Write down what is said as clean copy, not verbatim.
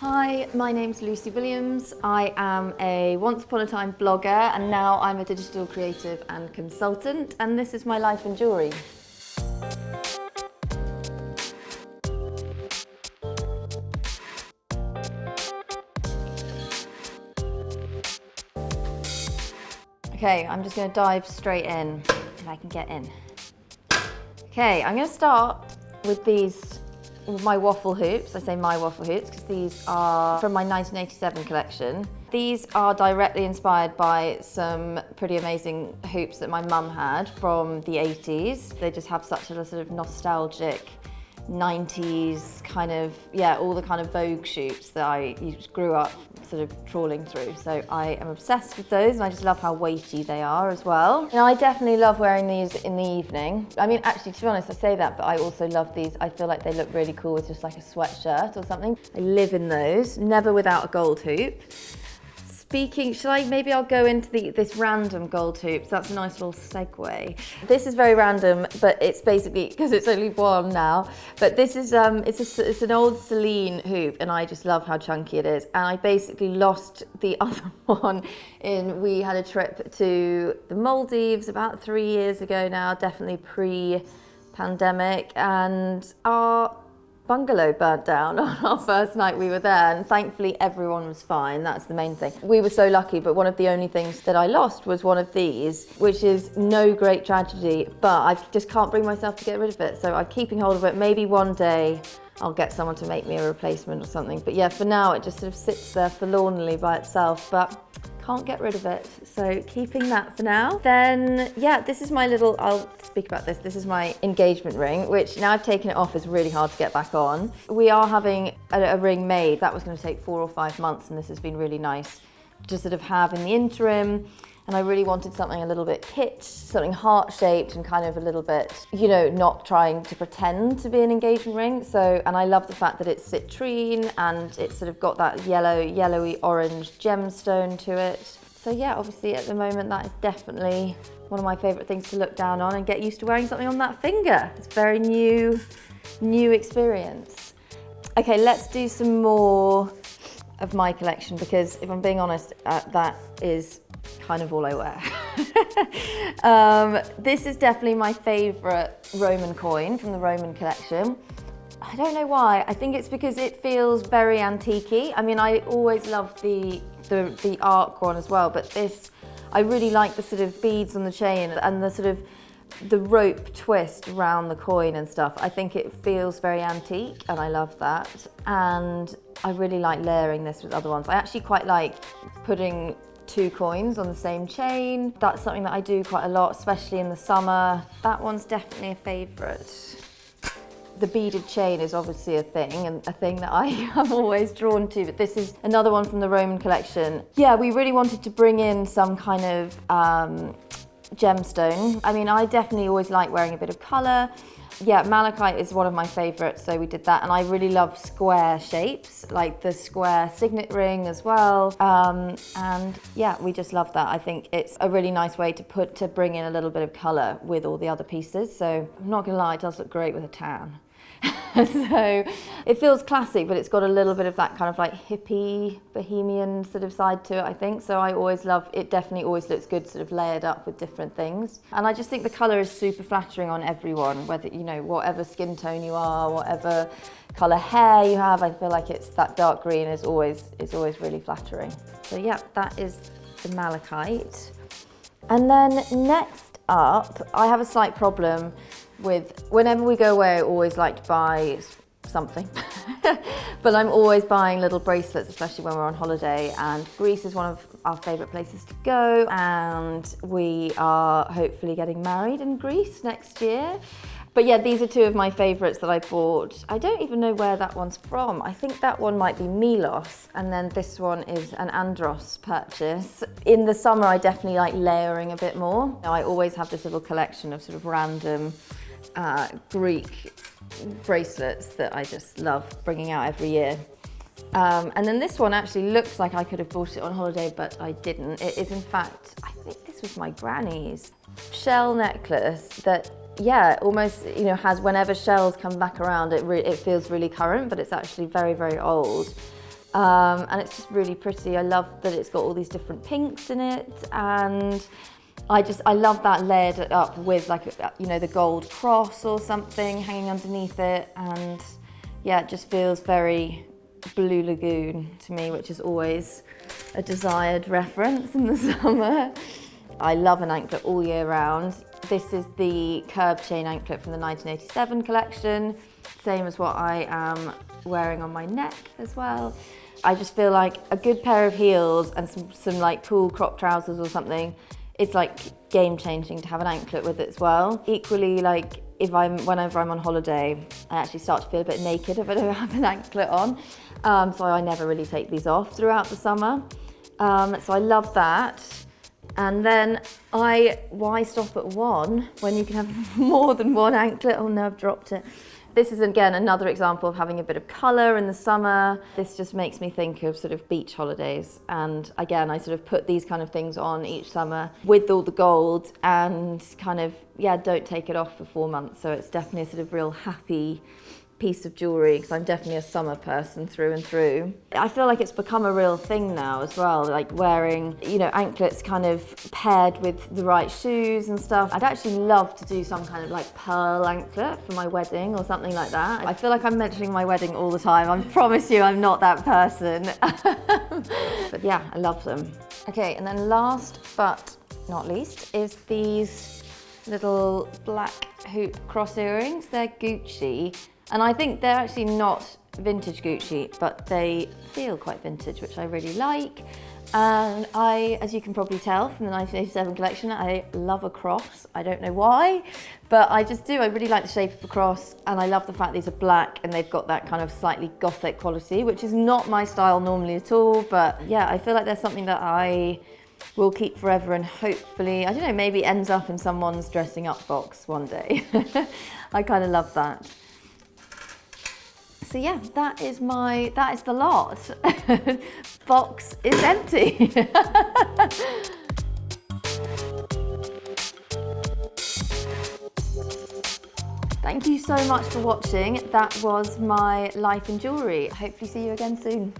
Hi, my name's Lucy Williams. I am a once upon a time blogger and now I'm a digital creative and consultant, and this is my life in jewellery. Okay, I'm just going to dive straight in if I can get in. Okay, I'm going to start with my waffle hoops. I say my waffle hoops because these are from my 1987 collection. These are directly inspired by some pretty amazing hoops that my mum had from the 80s. They just have such a sort of nostalgic 90s kind of, all the kind of Vogue shoots that I grew up sort of trawling through. So I am obsessed with those and I just love how weighty they are as well. And I definitely love wearing these in the evening. I mean, actually, to be honest, I say that, but I also love these. I feel like they look really cool with just like a sweatshirt or something. I live in those, never without a gold hoop. Maybe I'll go into this random gold hoop. So that's a nice little segue. This is very random, but it's basically, because it's only one now, but this is, it's an old Celine hoop and I just love how chunky it is. And I basically lost the other one we had a trip to the Maldives about 3 years ago now, definitely pre-pandemic, and our bungalow burnt down on our first night we were there, and thankfully everyone was fine. That's the main thing. We were so lucky, but one of the only things that I lost was one of these, which is no great tragedy, but I just can't bring myself to get rid of it. So I'm keeping hold of it. Maybe one day I'll get someone to make me a replacement or something. But yeah, for now it just sort of sits there forlornly by itself, but can't get rid of it. So keeping that for now. Then yeah, this is my little, I'll speak about this. This is my engagement ring, which now I've taken it off is really hard to get back on. We are having a ring made. That was going to take 4 or 5 months, and this has been really nice to sort of have in the interim. And I really wanted something a little bit kitsch, something heart-shaped and kind of a little bit, not trying to pretend to be an engagement ring. So, and I love the fact that it's citrine and it's sort of got that yellowy orange gemstone to it. So yeah, obviously at the moment that is definitely one of my favorite things to look down on and get used to wearing something on that finger. It's a very new experience. Okay, let's do some more of my collection because if I'm being honest, that is kind of all I wear. This is definitely my favourite Roman coin from the Roman collection. I don't know why. I think it's because it feels very antique-y. I mean, I always loved the arc one as well, but this, I really like the sort of beads on the chain and the sort of the rope twist around the coin and stuff. I think it feels very antique and I love that. And I really like layering this with other ones. I actually quite like putting 2 coins on the same chain. That's something that I do quite a lot, especially in the summer. That one's definitely a favourite. The beaded chain is obviously a thing, and a thing that I am always drawn to, but this is another one from the Roman collection. Yeah, we really wanted to bring in some kind of gemstone. I mean, I definitely always like wearing a bit of colour. Yeah, Malachite is one of my favourites, so we did that. And I really love square shapes, like the square signet ring as well. And yeah, we just love that. I think it's a really nice way to bring in a little bit of colour with all the other pieces. So I'm not gonna lie, it does look great with a tan. So it feels classic, but it's got a little bit of that kind of like hippie, bohemian sort of side to it, I think. So I always love, it definitely always looks good sort of layered up with different things. And I just think the colour is super flattering on everyone, whether, whatever skin tone you are, whatever colour hair you have, I feel like it's that dark green is always really flattering. So yeah, that is the Malachite. And then next up, I have a slight problem with, whenever we go away, I always like to buy something. But I'm always buying little bracelets, especially when we're on holiday, and Greece is one of our favourite places to go, and we are hopefully getting married in Greece next year. But yeah, these are 2 of my favourites that I bought. I don't even know where that one's from. I think that one might be Milos, and then this one is an Andros purchase. In the summer, I definitely like layering a bit more. I always have this little collection of sort of random Greek bracelets that I just love bringing out every year. And then this one actually looks like I could have bought it on holiday, but I didn't. It is in fact, I think this was my granny's shell necklace that, yeah, almost, has, whenever shells come back around, it feels really current, but it's actually very, very old. And it's just really pretty. I love that it's got all these different pinks in it, and I love that layered up with like, you know, the gold cross or something hanging underneath it, and yeah, it just feels very Blue Lagoon to me, which is always a desired reference in the summer. I love an anklet all year round. This is the curb chain anklet from the 1987 collection, same as what I am wearing on my neck as well. I just feel like a good pair of heels and some like cool crop trousers or something, it's like game changing to have an anklet with it as well. Equally, like whenever I'm on holiday, I actually start to feel a bit naked if I don't have an anklet on. So I never really take these off throughout the summer. So I love that. And then why stop at one when you can have more than one anklet? Oh no, I've dropped it. This is again another example of having a bit of colour in the summer. This just makes me think of sort of beach holidays. And again, I sort of put these kind of things on each summer with all the gold and kind of, yeah, don't take it off for 4 months. So it's definitely a sort of real happy piece of jewellery, because I'm definitely a summer person through and through. I feel like it's become a real thing now as well, like wearing, you know, anklets kind of paired with the right shoes and stuff. I'd actually love to do some kind of like pearl anklet for my wedding or something like that. I feel like I'm mentioning my wedding all the time. I promise you I'm not that person. But yeah, I love them. Okay, and then last but not least is these little black hoop cross earrings. They're Gucci. And I think they're actually not vintage Gucci, but they feel quite vintage, which I really like. And as you can probably tell from the 1987 collection, I love a cross. I don't know why, but I just do. I really like the shape of the cross, and I love the fact these are black and they've got that kind of slightly gothic quality, which is not my style normally at all. But yeah, I feel like there's something that I will keep forever, and hopefully, I don't know, maybe ends up in someone's dressing up box one day. I kind of love that. So yeah, that is the lot. Box is empty. Thank you so much for watching. That was my life in jewellery. Hopefully see you again soon.